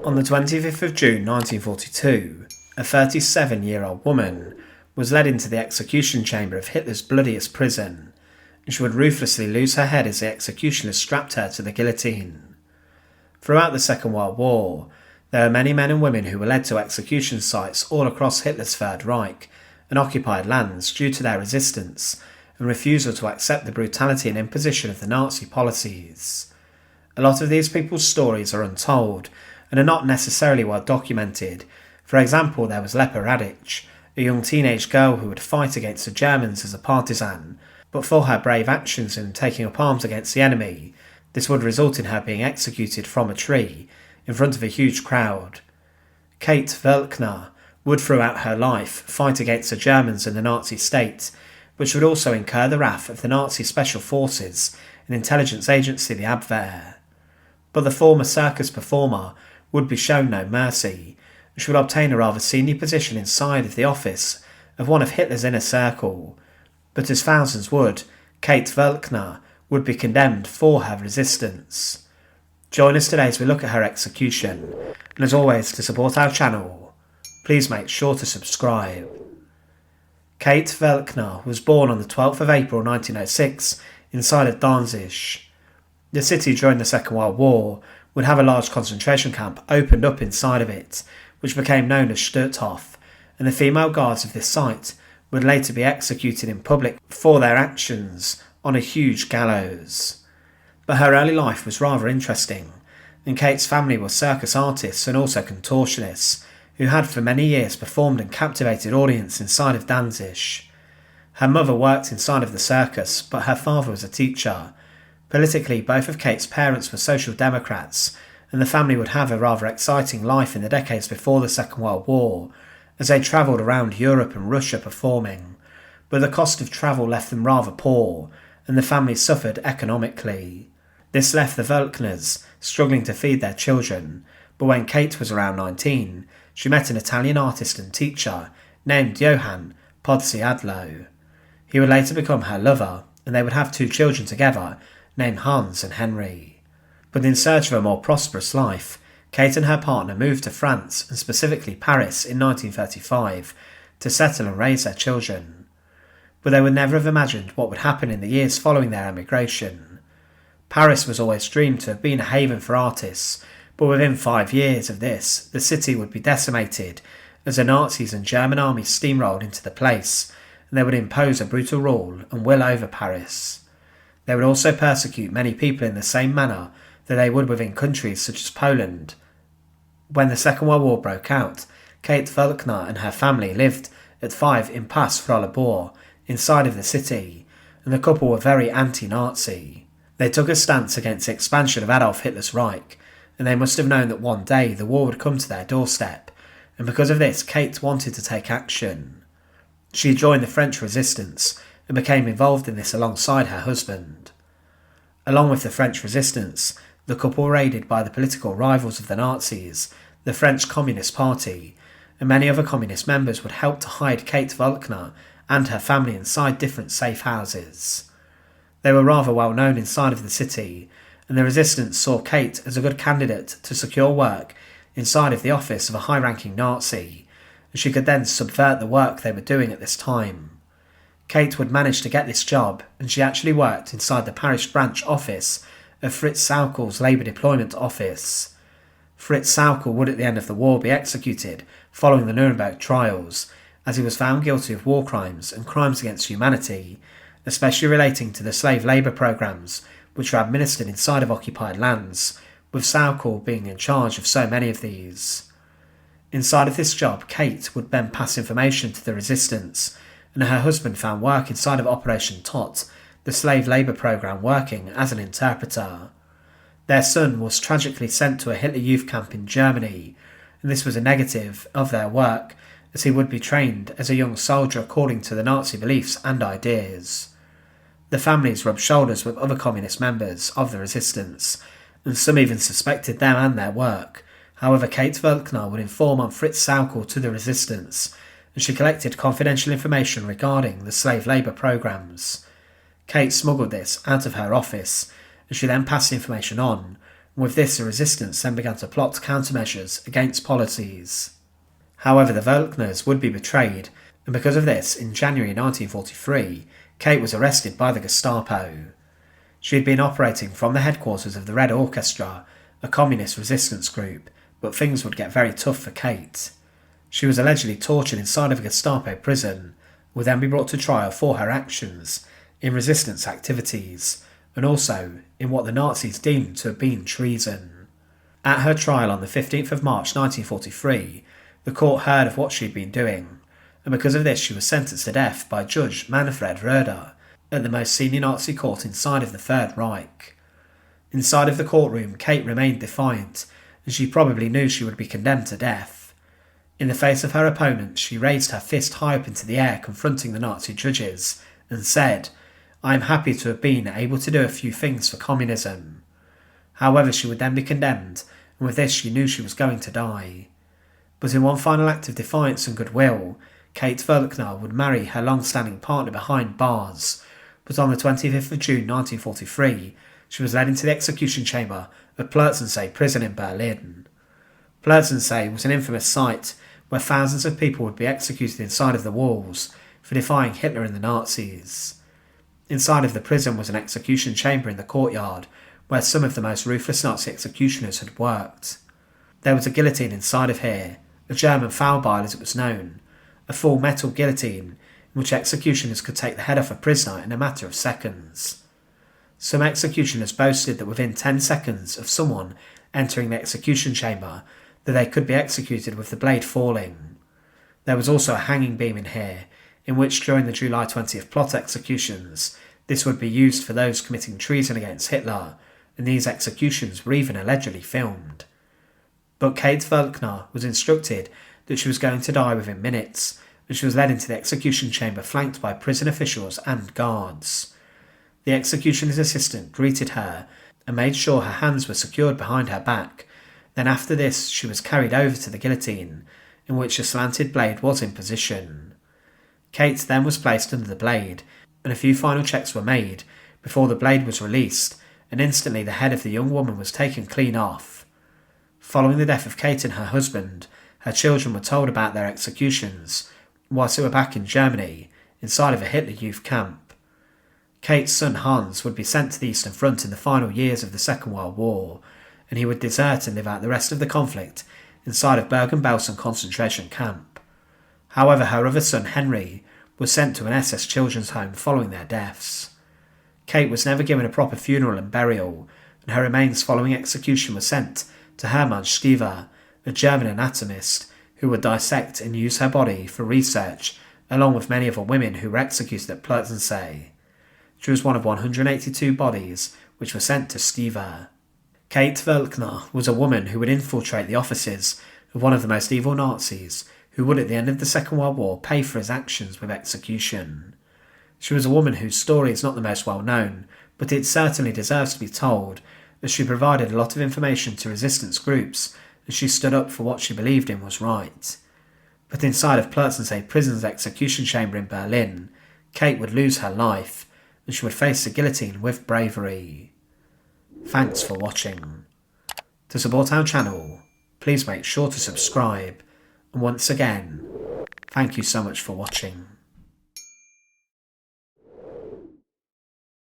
On the 25th of June 1942, a 37-year-old woman was led into the execution chamber of Hitler's bloodiest prison, and she would ruthlessly lose her head as the executioners strapped her to the guillotine. Throughout the Second World War, there were many men and women who were led to execution sites all across Hitler's Third Reich and occupied lands due to their resistance and refusal to accept the brutality and imposition of the Nazi policies. A lot of these people's stories are untold and are not necessarily well documented. For example, there was Lepa Radic, a young teenage girl who would fight against the Germans as a partisan, but for her brave actions in taking up arms against the enemy, this would result in her being executed from a tree in front of a huge crowd. Kate Welkner would throughout her life fight against the Germans and the Nazi state, which would also incur the wrath of the Nazi Special Forces and intelligence agency the Abwehr. But the former circus performer would be shown no mercy, and she would obtain a rather senior position inside of the office of one of Hitler's inner circle. But as thousands would, Kate Welkner would be condemned for her resistance. Join us today as we look at her execution, and as always, to support our channel, please make sure to subscribe. Kate Welkner was born on the 12th of April 1906 inside of Danzig. The city during the Second World War would have a large concentration camp opened up inside of it, which became known as Stutthof, and the female guards of this site would later be executed in public for their actions on a huge gallows. But her early life was rather interesting, and Kate's family were circus artists and also contortionists, who had for many years performed and captivated audience inside of Danzig. Her mother worked inside of the circus, but her father was a teacher. Politically, both of Kate's parents were Social Democrats, and the family would have a rather exciting life in the decades before the Second World War, as they travelled around Europe and Russia performing. But the cost of travel left them rather poor, and the family suffered economically. This left the Welkners struggling to feed their children, but when Kate was around 19, she met an Italian artist and teacher named Johann Pozziadlo. He would later become her lover, and they would have 2 children together, named Hans and Henry. But in search of a more prosperous life, Kate and her partner moved to France, and specifically Paris, in 1935, to settle and raise their children. But they would never have imagined what would happen in the years following their emigration. Paris was always dreamed to have been a haven for artists, but within 5 years of this, the city would be decimated as the Nazis and German armies steamrolled into the place, and they would impose a brutal rule and will over Paris. They would also persecute many people in the same manner that they would within countries such as Poland. When the Second World War broke out, Kate Welkner and her family lived at 5 Impasse Frolibor inside of the city, and the couple were very anti-Nazi. They took a stance against the expansion of Adolf Hitler's Reich, and they must have known that one day the war would come to their doorstep, and because of this, Kate wanted to take action. She joined the French resistance and became involved in this alongside her husband. Along with the French resistance, the couple were aided by the political rivals of the Nazis, the French Communist Party, and many other communist members would help to hide Kate Welkner and her family inside different safe houses. They were rather well known inside of the city, and the resistance saw Kate as a good candidate to secure work inside of the office of a high-ranking Nazi, and she could then subvert the work they were doing at this time. Kate would manage to get this job, and she actually worked inside the Paris branch office of Fritz Sauckel's Labour Deployment Office. Fritz Sauckel would at the end of the war be executed following the Nuremberg trials, as he was found guilty of war crimes and crimes against humanity, especially relating to the slave labour programmes which were administered inside of occupied lands, with Sauckel being in charge of so many of these. Inside of this job, Kate would then pass information to the resistance, and her husband found work inside of Operation Tot, the slave labour programme, working as an interpreter. Their son was tragically sent to a Hitler Youth camp in Germany, and this was a negative of their work, as he would be trained as a young soldier according to the Nazi beliefs and ideas. The families rubbed shoulders with other communist members of the resistance, and some even suspected them and their work. However, Kate Welkner would inform on Fritz Sauckel to the resistance, and she collected confidential information regarding the slave labour programmes. Kate smuggled this out of her office, and she then passed the information on, and with this the resistance then began to plot countermeasures against policies. However, the Völkners would be betrayed, and because of this, in January 1943, Kate was arrested by the Gestapo. She had been operating from the headquarters of the Red Orchestra, a communist resistance group, but things would get very tough for Kate. She was allegedly tortured inside of a Gestapo prison, would then be brought to trial for her actions in resistance activities, and also in what the Nazis deemed to have been treason. At her trial on the 15th of March 1943, the court heard of what she had been doing, and because of this she was sentenced to death by Judge Manfred Roeder at the most senior Nazi court inside of the Third Reich. Inside of the courtroom, Kate remained defiant, and she probably knew she would be condemned to death. In the face of her opponents, she raised her fist high up into the air, confronting the Nazi judges, and said, "I am happy to have been able to do a few things for communism." However, she would then be condemned, and with this she knew she was going to die. But in one final act of defiance and goodwill, Kate Völkner would marry her long-standing partner behind bars, but on the 25th of June 1943, she was led into the execution chamber of Plötzensee prison in Berlin. Plötzensee was an infamous site where thousands of people would be executed inside of the walls for defying Hitler and the Nazis. Inside of the prison was an execution chamber in the courtyard where some of the most ruthless Nazi executioners had worked. There was a guillotine inside of here, a German Faulbeil as it was known, a full metal guillotine in which executioners could take the head off a prisoner in a matter of seconds. Some executioners boasted that within 10 seconds of someone entering the execution chamber, that they could be executed with the blade falling. There was also a hanging beam in here, in which during the July 20th plot executions, this would be used for those committing treason against Hitler, and these executions were even allegedly filmed. But Kate Völkner was instructed that she was going to die within minutes, and she was led into the execution chamber flanked by prison officials and guards. The executioner's assistant greeted her and made sure her hands were secured behind her back. Then after this she was carried over to the guillotine, in which a slanted blade was in position. Kate then was placed under the blade, and a few final checks were made before the blade was released, and instantly the head of the young woman was taken clean off. Following the death of Kate and her husband, her children were told about their executions, whilst they were back in Germany, inside of a Hitler Youth camp. Kate's son Hans would be sent to the Eastern Front in the final years of the Second World War, and he would desert and live out the rest of the conflict inside of Bergen-Belsen concentration camp. However, her other son Henry was sent to an SS children's home following their deaths. Kate was never given a proper funeral and burial, and her remains following execution were sent to Hermann Stiver, a German anatomist who would dissect and use her body for research, along with many other women who were executed at Plötzensee. She was one of 182 bodies which were sent to Stiver. Kate Völkner was a woman who would infiltrate the offices of one of the most evil Nazis, who would at the end of the Second World War pay for his actions with execution. She was a woman whose story is not the most well known, but it certainly deserves to be told, as she provided a lot of information to resistance groups, and she stood up for what she believed in was right. But inside of Plötzensee prison's execution chamber in Berlin, Kate would lose her life, and she would face the guillotine with bravery. Thanks for watching. To support our channel, please make sure to subscribe, and once again, thank you so much for watching.